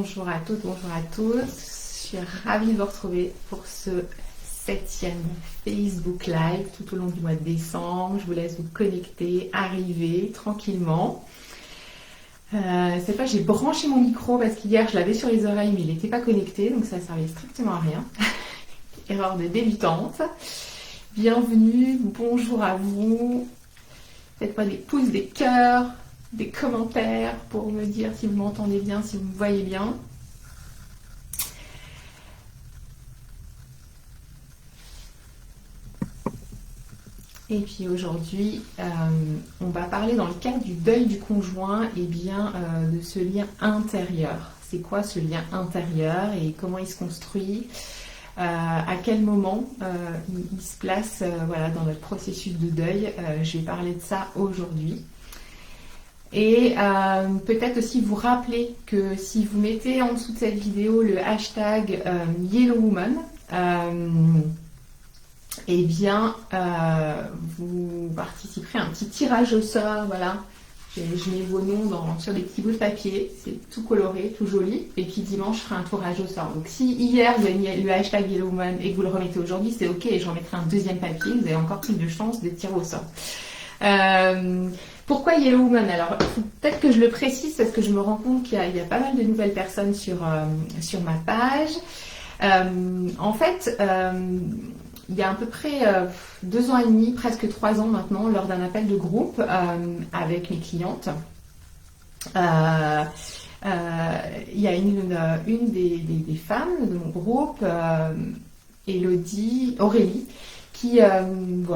Bonjour à toutes, bonjour à tous. Je suis ravie de vous retrouver pour ce 7e Facebook Live tout au long du mois de décembre. Je vous laisse vous connecter, arriver tranquillement. Cette fois, j'ai branché mon micro parce qu'hier, je l'avais sur les oreilles, mais il n'était pas connecté, donc ça ne servait strictement à rien. Erreur de débutante. Bienvenue, bonjour à vous. Faites-moi des pouces, des cœurs, des commentaires pour me dire si vous m'entendez bien, si vous me voyez bien. Et puis aujourd'hui, on va parler dans le cadre du deuil du conjoint de ce lien intérieur. C'est quoi ce lien intérieur et comment il se construit, à quel moment il se place dans notre processus de deuil. Je vais parler de ça aujourd'hui. Et peut-être aussi vous rappeler que si vous mettez en dessous de cette vidéo le hashtag YellowWoman, vous participerez à un petit tirage au sort. Voilà, je mets vos noms sur des petits bouts de papier, c'est tout coloré, tout joli. Et puis dimanche, je ferai un tirage au sort. Donc si hier vous avez mis le hashtag YellowWoman et que vous le remettez aujourd'hui, c'est ok. Et j'en mettrai un deuxième papier, vous avez encore plus de chances de tirer au sort. Pourquoi YellowWoman? Alors, peut-être que je le précise parce que je me rends compte qu'il y a pas mal de nouvelles personnes sur ma page. Il y a à peu près 2 ans et demi, presque 3 ans maintenant, lors d'un appel de groupe avec mes clientes, il y a une des femmes de mon groupe, Aurélie, qui a une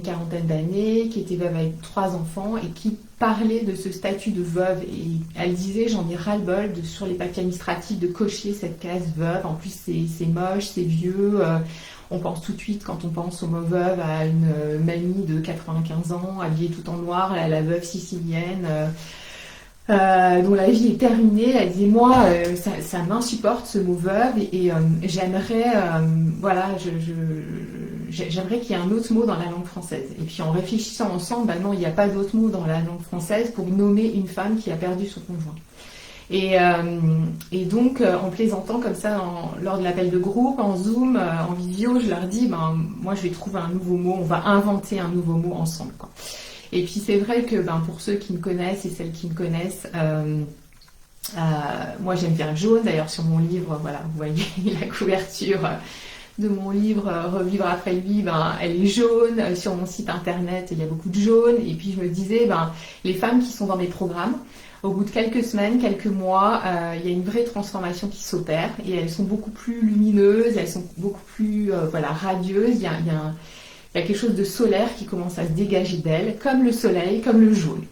quarantaine d'années, qui était veuve avec 3 enfants et qui parlait de ce statut de veuve. Et elle disait, j'en ai ras-le-bol sur les papiers administratifs de cocher cette case veuve. En plus, c'est moche, c'est vieux. On pense tout de suite, quand on pense au mot veuve, à une mamie de 95 ans, habillée tout en noir, la veuve sicilienne, dont la vie est terminée. Elle disait, moi, ça m'insupporte ce mot veuve et j'aimerais qu'il y ait un autre mot dans la langue française. Et puis en réfléchissant ensemble, non, il n'y a pas d'autre mot dans la langue française pour nommer une femme qui a perdu son conjoint. Et donc, en plaisantant comme ça, lors de l'appel de groupe, en Zoom, en vidéo, je leur dis, moi je vais trouver un nouveau mot, on va inventer un nouveau mot ensemble, quoi. Et puis c'est vrai que pour ceux qui me connaissent et celles qui me connaissent, moi j'aime bien le jaune. D'ailleurs sur mon livre, voilà, vous voyez la couverture de mon livre Revivre après lui, elle est jaune. Sur mon site internet, il y a beaucoup de jaune. Et puis je me disais, les femmes qui sont dans mes programmes, au bout de quelques semaines, quelques mois, il y a une vraie transformation qui s'opère et elles sont beaucoup plus lumineuses, elles sont beaucoup plus radieuses. Il y a quelque chose de solaire qui commence à se dégager d'elles, comme le soleil, comme le jaune.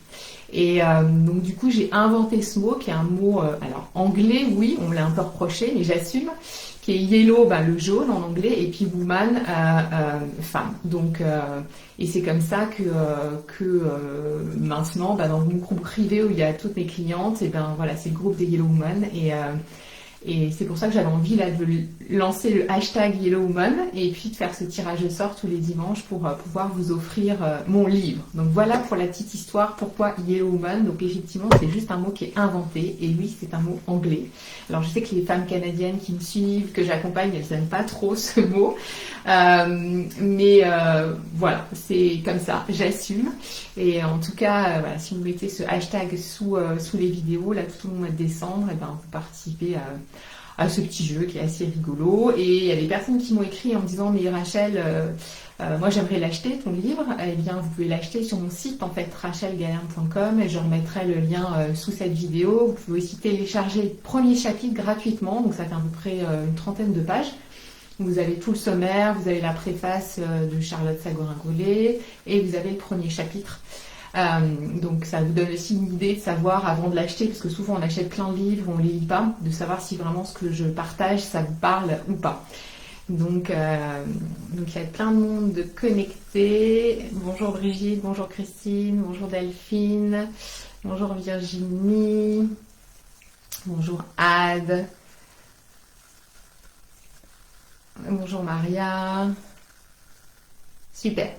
Et donc du coup, j'ai inventé ce mot qui est un mot anglais, oui, on me l'a un peu reproché, mais j'assume, qui est yellow, le jaune en anglais, et puis woman, femme. Donc, et c'est comme ça que maintenant, dans mon groupe privé où il y a toutes mes clientes, c'est le groupe des YellowWoman. Et c'est pour ça que j'avais envie de lancer le hashtag YellowWoman et puis de faire ce tirage au sort tous les dimanches pour pouvoir vous offrir mon livre. Donc voilà pour la petite histoire, pourquoi YellowWoman. Donc effectivement, c'est juste un mot qui est inventé et oui, c'est un mot anglais. Alors je sais que les femmes canadiennes qui me suivent, que j'accompagne, elles n'aiment pas trop ce mot. Mais c'est comme ça, j'assume. Et en tout cas, si vous mettez ce hashtag sous les vidéos, là tout au mois de décembre, vous participez à ce petit jeu qui est assez rigolo. Et il y a des personnes qui m'ont écrit en me disant, mais Rachel, moi j'aimerais l'acheter ton livre. Eh bien vous pouvez l'acheter sur mon site en fait, rachelgalerne.com, et je remettrai le lien sous cette vidéo. Vous pouvez aussi télécharger le premier chapitre gratuitement, donc ça fait à peu près une 30aine de pages. Vous avez tout le sommaire, vous avez la préface de Charlotte Sagorin-Goulet et vous avez le premier chapitre. Donc ça vous donne aussi une idée de savoir avant de l'acheter, parce que souvent on achète plein de livres, on ne les lit pas, de savoir si vraiment ce que je partage ça vous parle ou pas. Donc il y a plein de monde de connectés. Bonjour Brigitte, bonjour Christine, bonjour Delphine, bonjour Virginie, bonjour Ad. Bonjour Maria. Super.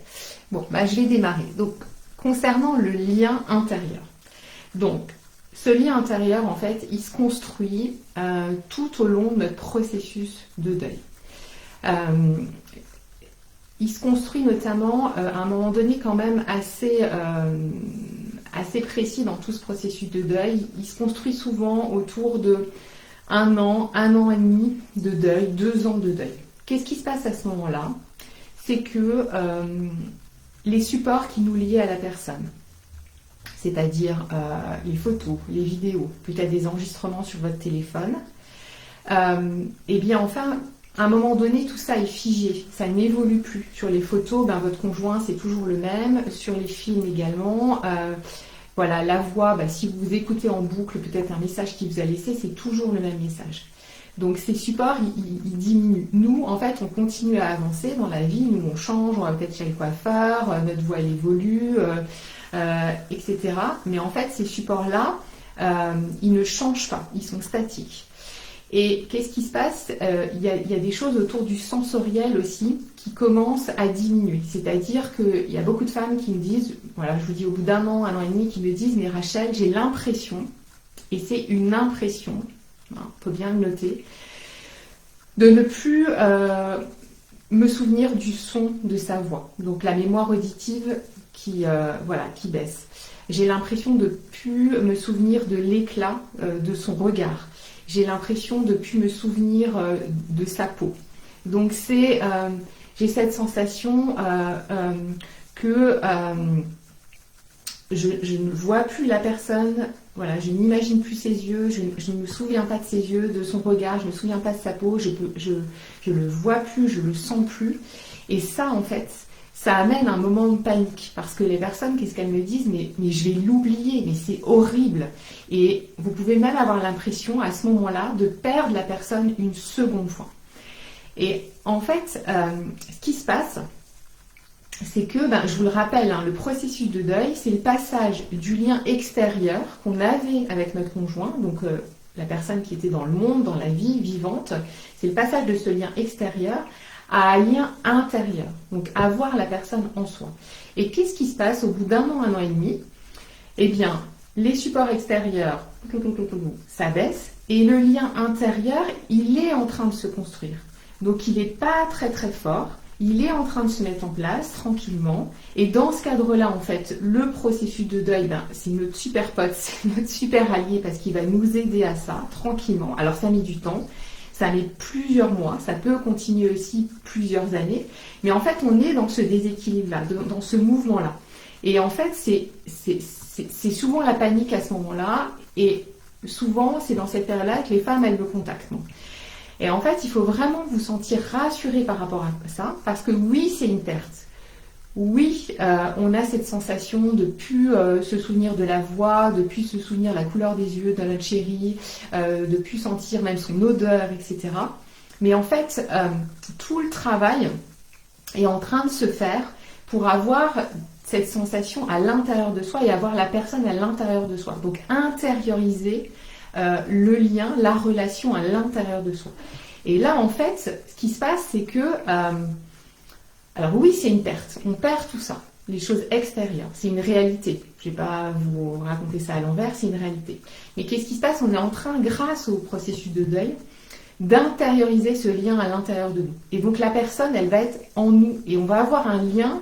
Bon, je vais démarrer. Donc, concernant le lien intérieur. Donc, ce lien intérieur, en fait, il se construit tout au long de notre processus de deuil. Il se construit notamment à un moment donné quand même assez précis dans tout ce processus de deuil. Il se construit souvent autour de 1 an et demi de deuil, 2 ans de deuil. Qu'est-ce qui se passe à ce moment-là? C'est que les supports qui nous liaient à la personne, c'est-à-dire les photos, les vidéos, peut-être des enregistrements sur votre téléphone, et bien enfin, à un moment donné, tout ça est figé, ça n'évolue plus. Sur les photos, votre conjoint, c'est toujours le même, sur les films également. Voilà, la voix, si vous écoutez en boucle peut-être un message qu'il vous a laissé, c'est toujours le même message. Donc ces supports, ils diminuent. Nous, en fait, on continue à avancer dans la vie, nous on change, on va peut-être chez le coiffeur, notre voix elle évolue, etc. Mais en fait, ces supports-là, ils ne changent pas, ils sont statiques. Et qu'est-ce qui se passe? Il y a des choses autour du sensoriel aussi qui commencent à diminuer. C'est-à-dire qu'il y a beaucoup de femmes qui me disent, voilà, je vous dis au bout d'1 an, 1 an et demi, qui me disent, mais Rachel, j'ai l'impression, et c'est une impression, on peut bien le noter, de ne plus me souvenir du son de sa voix. Donc la mémoire auditive qui baisse. J'ai l'impression de ne plus me souvenir de l'éclat de son regard. J'ai l'impression de ne plus me souvenir de sa peau. Donc j'ai cette sensation que je ne vois plus la personne, voilà, je n'imagine plus ses yeux, je ne me souviens pas de ses yeux, de son regard, je ne me souviens pas de sa peau, je le vois plus, je le sens plus. Et ça, en fait, ça amène un moment de panique, parce que les personnes, qu'est-ce qu'elles me disent? Mais je vais l'oublier, mais c'est horrible. Et vous pouvez même avoir l'impression, à ce moment-là, de perdre la personne une seconde fois. Et en fait, ce qui se passe, c'est que, je vous le rappelle, le processus de deuil, c'est le passage du lien extérieur qu'on avait avec notre conjoint, donc la personne qui était dans le monde, dans la vie vivante, c'est le passage de ce lien extérieur à un lien intérieur, donc avoir la personne en soi. Et qu'est-ce qui se passe au bout d'1 an, 1 an et demi? Eh bien, les supports extérieurs, ça baisse, et le lien intérieur, il est en train de se construire. Donc il n'est pas très très fort, il est en train de se mettre en place tranquillement, et dans ce cadre-là, en fait, le processus de deuil, c'est notre super pote, c'est notre super allié, parce qu'il va nous aider à ça, tranquillement. Alors ça met du temps, ça met plusieurs mois, ça peut continuer aussi plusieurs années, mais en fait on est dans ce déséquilibre-là, dans ce mouvement-là. Et en fait c'est souvent la panique à ce moment-là, et souvent c'est dans cette période-là que les femmes elles me contactent. Et en fait il faut vraiment vous sentir rassuré par rapport à ça, parce que oui c'est une perte. Oui, on a cette sensation de plus se souvenir de la voix, de plus se souvenir la couleur des yeux de notre chéri, de plus sentir même son odeur, etc. Mais en fait, tout le travail est en train de se faire pour avoir cette sensation à l'intérieur de soi et avoir la personne à l'intérieur de soi. Donc intérioriser le lien, la relation à l'intérieur de soi. Et là, en fait, ce qui se passe, c'est que... alors oui, c'est une perte. On perd tout ça. Les choses extérieures. C'est une réalité. Je ne vais pas vous raconter ça à l'envers, c'est une réalité. Mais qu'est-ce qui se passe? On est en train, grâce au processus de deuil, d'intérioriser ce lien à l'intérieur de nous. Et donc la personne, elle va être en nous. Et on va avoir un lien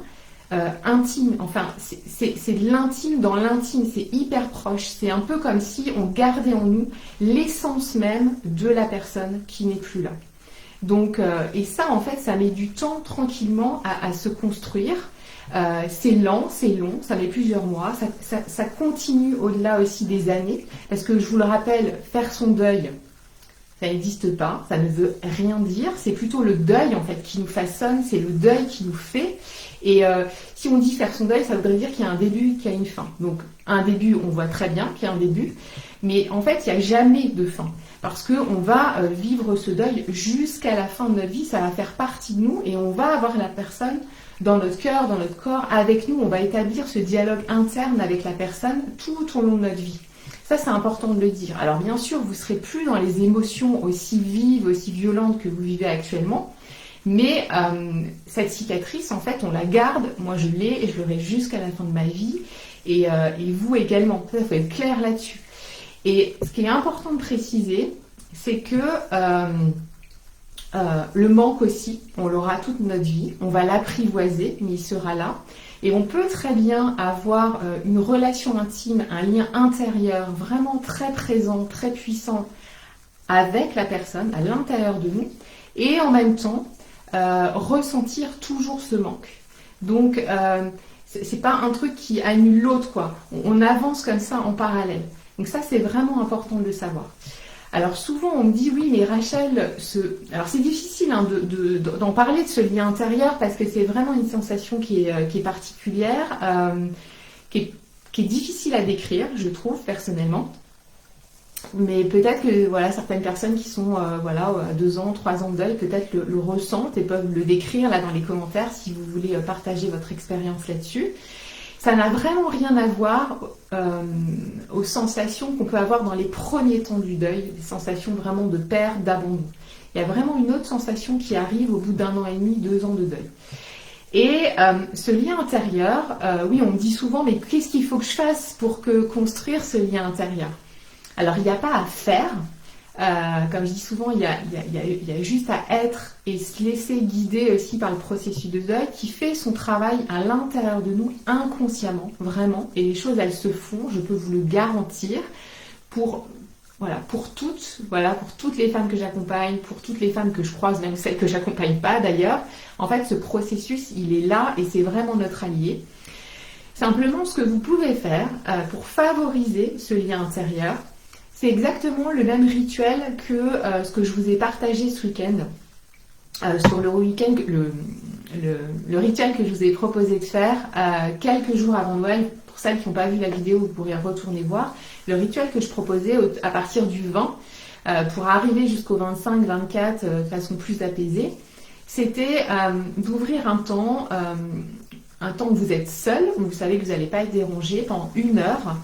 intime. Enfin, c'est de l'intime dans l'intime. C'est hyper proche. C'est un peu comme si on gardait en nous l'essence même de la personne qui n'est plus là. Donc, et ça, en fait, ça met du temps tranquillement à se construire. C'est lent, c'est long, ça met plusieurs mois. Ça continue au-delà aussi des années. Parce que je vous le rappelle, faire son deuil, ça n'existe pas, ça ne veut rien dire. C'est plutôt le deuil, en fait, qui nous façonne, c'est le deuil qui nous fait. Et si on dit faire son deuil, ça voudrait dire qu'il y a un début, qu'il y a une fin. Donc, un début, on voit très bien qu'il y a un début. Mais en fait, il n'y a jamais de fin. Parce qu'on va vivre ce deuil jusqu'à la fin de notre vie, ça va faire partie de nous et on va avoir la personne dans notre cœur, dans notre corps, avec nous. On va établir ce dialogue interne avec la personne tout au long de notre vie. Ça, c'est important de le dire. Alors bien sûr, vous ne serez plus dans les émotions aussi vives, aussi violentes que vous vivez actuellement, mais cette cicatrice, en fait, on la garde. Moi, je l'ai et je l'aurai jusqu'à la fin de ma vie. Et vous également. Ça, il faut être clair là-dessus. Et ce qui est important de préciser, c'est que le manque aussi, on l'aura toute notre vie, on va l'apprivoiser, mais il sera là. Et on peut très bien avoir une relation intime, un lien intérieur vraiment très présent, très puissant avec la personne, à l'intérieur de nous, et en même temps ressentir toujours ce manque. Donc c'est pas un truc qui annule l'autre, quoi. On avance comme ça en parallèle. Donc ça, c'est vraiment important de le savoir. Alors souvent on me dit oui mais Rachel, alors c'est difficile hein, d'en parler de ce lien intérieur parce que c'est vraiment une sensation qui est particulière, qui est difficile à décrire, je trouve personnellement. Mais peut-être que voilà, certaines personnes qui sont voilà, à 2 ans, 3 ans de deuil, peut-être le ressentent et peuvent le décrire là dans les commentaires si vous voulez partager votre expérience là-dessus. Ça n'a vraiment rien à voir aux sensations qu'on peut avoir dans les premiers temps du deuil, des sensations vraiment de perte, d'abandon. Il y a vraiment une autre sensation qui arrive au bout d'1 an et demi, 2 ans de deuil. Et ce lien intérieur, oui, on me dit souvent, mais qu'est-ce qu'il faut que je fasse pour construire ce lien intérieur ? Alors, il n'y a pas à faire. Comme je dis souvent, il y a juste à être et se laisser guider aussi par le processus de deuil qui fait son travail à l'intérieur de nous inconsciemment, vraiment. Et les choses, elles se font, je peux vous le garantir, pour toutes les femmes que j'accompagne, pour toutes les femmes que je croise, même celles que j'accompagne pas d'ailleurs. En fait, ce processus, il est là et c'est vraiment notre allié. Simplement, ce que vous pouvez faire pour favoriser ce lien intérieur, c'est exactement le même rituel que ce que je vous ai partagé ce week-end. Sur le week-end, le rituel que je vous ai proposé de faire quelques jours avant Noël. Pour celles qui n'ont pas vu la vidéo, vous pourrez retourner voir. Le rituel que je proposais à partir du 20 pour arriver jusqu'au 25-24 de façon plus apaisée, c'était d'ouvrir un temps où vous êtes seul, où vous savez que vous n'allez pas être dérangé pendant 1 heure.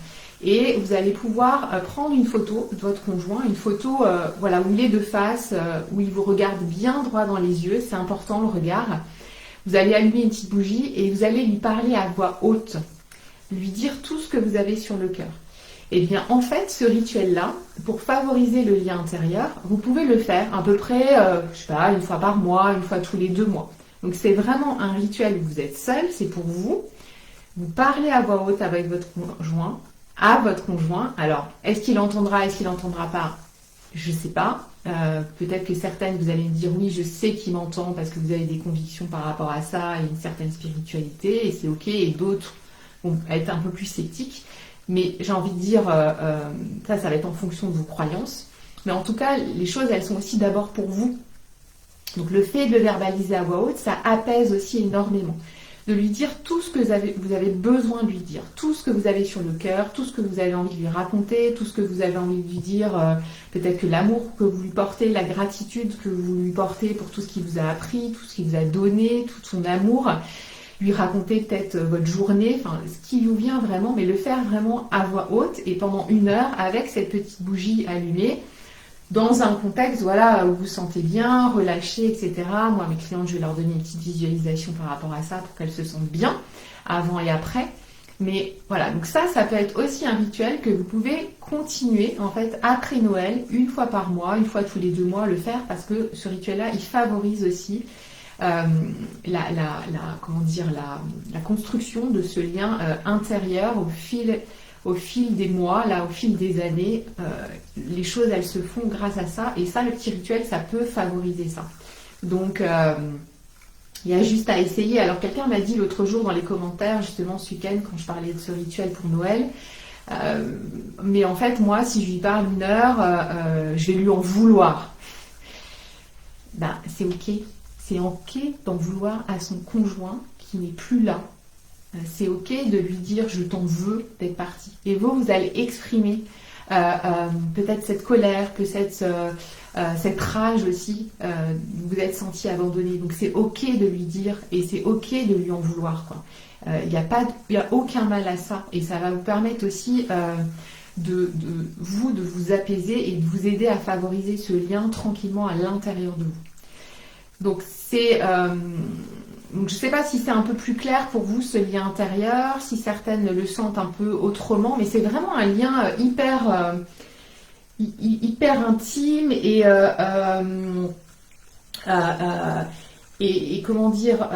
Et vous allez pouvoir prendre une photo de votre conjoint, une photo où il est de face, où il vous regarde bien droit dans les yeux, c'est important le regard. Vous allez allumer une petite bougie et vous allez lui parler à voix haute, lui dire tout ce que vous avez sur le cœur. Et bien en fait, ce rituel-là, pour favoriser le lien intérieur, vous pouvez le faire à peu près, 1 fois par mois, 1 fois tous les 2 mois. Donc c'est vraiment un rituel où vous êtes seul, c'est pour vous. Vous parlez à voix haute avec votre conjoint. Alors, est-ce qu'il entendra, est-ce qu'il n'entendra pas ? Je ne sais pas. Peut-être que certaines, vous allez me dire oui, je sais qu'il m'entend parce que vous avez des convictions par rapport à ça et une certaine spiritualité, et c'est ok, et d'autres vont être un peu plus sceptiques. Mais j'ai envie de dire, ça va être en fonction de vos croyances. Mais en tout cas, les choses, elles sont aussi d'abord pour vous. Donc le fait de le verbaliser à voix haute, ça apaise aussi énormément. De lui dire tout ce que vous avez besoin de lui dire, tout ce que vous avez sur le cœur, tout ce que vous avez envie de lui raconter, tout ce que vous avez envie de lui dire, peut-être que l'amour que vous lui portez, la gratitude que vous lui portez pour tout ce qu'il vous a appris, tout ce qu'il vous a donné, tout son amour, lui raconter peut-être votre journée, enfin ce qui vous vient vraiment, mais le faire vraiment à voix haute et pendant 1 heure avec cette petite bougie allumée, dans un contexte où vous vous sentez bien, relâché, etc. Moi, mes clientes, je vais leur donner une petite visualisation par rapport à ça pour qu'elles se sentent bien, avant et après. Mais voilà, donc ça peut être aussi un rituel que vous pouvez continuer, en fait, après Noël, 1 fois par mois, 1 fois tous les 2 mois, le faire, parce que ce rituel-là, il favorise aussi la construction de ce lien intérieur au fil des mois, au fil des années, les choses, elles se font grâce à ça. Et ça, le petit rituel, ça peut favoriser ça. Donc, il y a juste à essayer. Alors, quelqu'un m'a dit l'autre jour dans les commentaires, justement ce week-end, quand je parlais de ce rituel pour Noël, mais en fait, moi, si je lui parle 1 heure, je vais lui en vouloir. C'est ok. C'est ok d'en vouloir à son conjoint qui n'est plus là. C'est ok de lui dire je t'en veux d'être parti. Et vous allez exprimer peut-être cette colère, peut-être cette rage aussi. Vous êtes senti abandonné. Donc c'est ok de lui dire et c'est ok de lui en vouloir, quoi. Il n'y a aucun mal à ça. Et ça va vous permettre aussi de vous apaiser et de vous aider à favoriser ce lien tranquillement à l'intérieur de vous. Donc je ne sais pas si c'est un peu plus clair pour vous ce lien intérieur, si certaines le sentent un peu autrement, mais c'est vraiment un lien hyper hyper intime et comment dire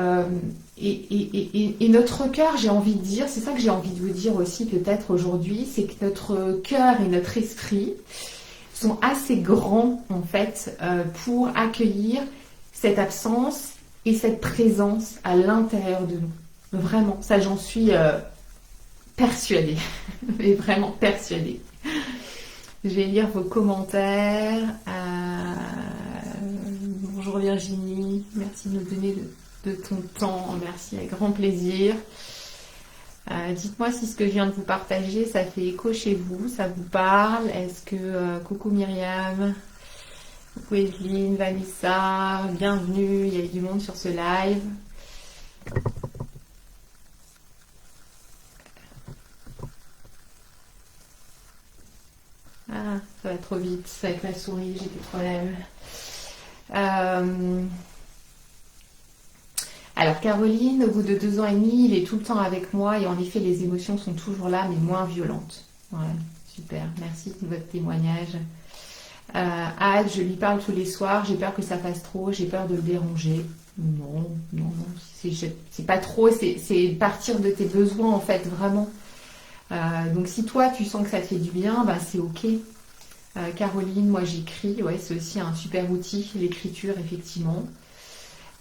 et notre cœur, j'ai envie de dire, c'est ça que j'ai envie de vous dire aussi peut-être aujourd'hui, c'est que notre cœur et notre esprit sont assez grands en fait pour accueillir cette absence et cette présence à l'intérieur de nous. Vraiment, ça j'en suis persuadée, mais vraiment persuadée. Je vais lire vos commentaires. Bonjour Virginie, merci de nous donner de ton temps, merci avec grand plaisir. Dites-moi si ce que je viens de vous partager, ça fait écho chez vous, ça vous parle. Est-ce que... coucou Myriam, coucou Evelyne, Vanessa, bienvenue, il y a eu du monde sur ce live. Ah, ça va trop vite, avec ma souris, j'ai des problèmes. Alors Caroline, au bout de 2 ans et demi, il est tout le temps avec moi et en effet les émotions sont toujours là mais moins violentes. Voilà, super, merci de votre témoignage. Ad, je lui parle tous les soirs, j'ai peur que ça fasse trop, j'ai peur de le déranger. Non, c'est pas trop, c'est partir de tes besoins en fait, vraiment. Donc si toi tu sens que ça te fait du bien, bah, c'est ok. Caroline, moi j'écris, ouais, c'est aussi un super outil, l'écriture effectivement.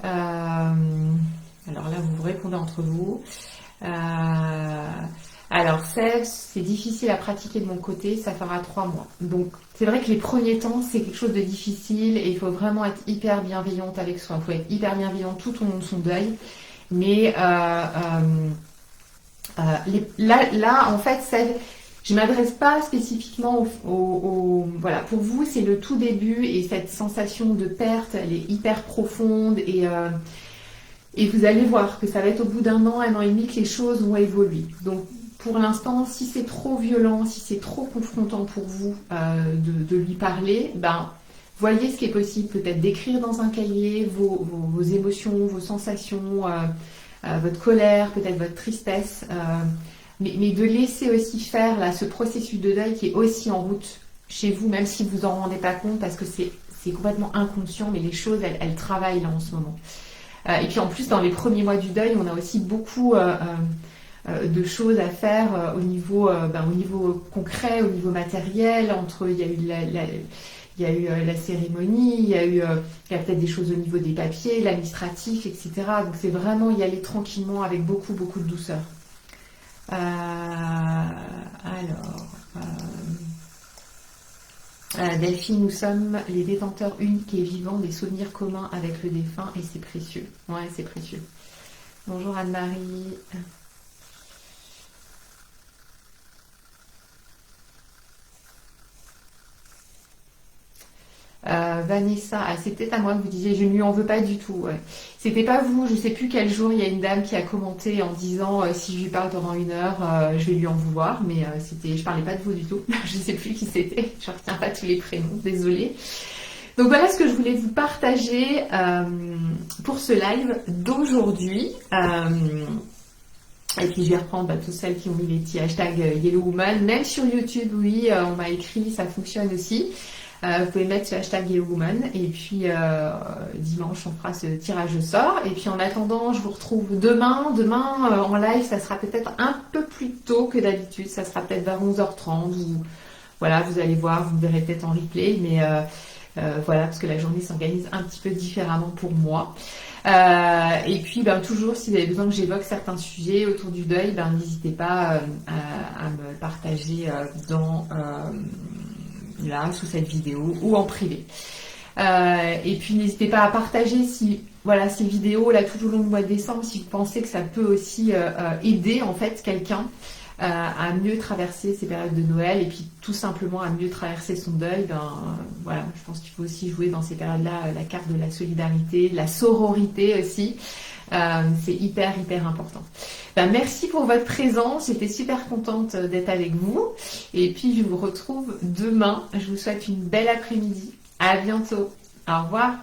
Alors là vous vous répondez entre vous. Alors Sèvres, c'est difficile à pratiquer de mon côté, ça fera 3 mois. Donc c'est vrai que les premiers temps c'est quelque chose de difficile et il faut vraiment être hyper bienveillante avec soi. Il faut être hyper bienveillante tout au long de son deuil. Mais là en fait je ne m'adresse pas spécifiquement voilà, pour vous c'est le tout début et cette sensation de perte elle est hyper profonde et vous allez voir que ça va être au bout d'1 an, 1 an et demi que les choses vont évoluer. Donc pour l'instant si c'est trop violent, si c'est trop confrontant pour vous de lui parler, ben voyez ce qui est possible, peut-être d'écrire dans un cahier vos émotions, vos sensations, votre colère, peut-être votre tristesse, mais de laisser aussi faire là, ce processus de deuil qui est aussi en route chez vous, même si vous en rendez pas compte, parce que c'est complètement inconscient, mais les choses, elles travaillent là en ce moment. Et puis en plus, dans les premiers mois du deuil, on a aussi beaucoup de choses à faire au niveau concret, au niveau matériel. Il y a eu la cérémonie, il y a peut-être des choses au niveau des papiers, l'administratif, etc. Donc c'est vraiment y aller tranquillement avec beaucoup, beaucoup de douceur. Delphine, nous sommes les détenteurs uniques et vivants des souvenirs communs avec le défunt et c'est précieux. Ouais, c'est précieux. Bonjour Anne-Marie. Vanessa, c'est peut-être à moi que vous disiez, je ne lui en veux pas du tout. Ouais. C'était pas vous, je sais plus quel jour, il y a une dame qui a commenté en disant si je lui parle pendant 1 heure, je vais lui en vouloir, mais je parlais pas de vous du tout, je sais plus qui c'était, je retiens pas tous les prénoms, désolée. Donc voilà ce que je voulais vous partager pour ce live d'aujourd'hui. Et puis je vais reprendre toutes celles qui ont mis les petits hashtags Yellow Woman, même sur YouTube, oui, on m'a écrit, ça fonctionne aussi. Vous pouvez mettre ce hashtag Yellow Woman et puis dimanche on fera ce tirage au sort et puis en attendant je vous retrouve demain en live, ça sera peut-être un peu plus tôt que d'habitude, ça sera peut-être vers 11h30 ou voilà, vous allez voir, vous me verrez peut-être en replay, mais voilà, parce que la journée s'organise un petit peu différemment pour moi. Et puis toujours si vous avez besoin que j'évoque certains sujets autour du deuil, n'hésitez pas à me partager là sous cette vidéo ou en privé. Et puis n'hésitez pas à partager ces vidéos là tout au long du mois de décembre si vous pensez que ça peut aussi aider en fait quelqu'un à mieux traverser ces périodes de Noël et puis tout simplement à mieux traverser son deuil. Voilà, je pense qu'il faut aussi jouer dans ces périodes-là la carte de la solidarité, de la sororité aussi. C'est hyper important. Merci pour votre présence, j'étais super contente d'être avec vous et puis je vous retrouve demain. Je vous souhaite une belle après-midi. À bientôt. Au revoir.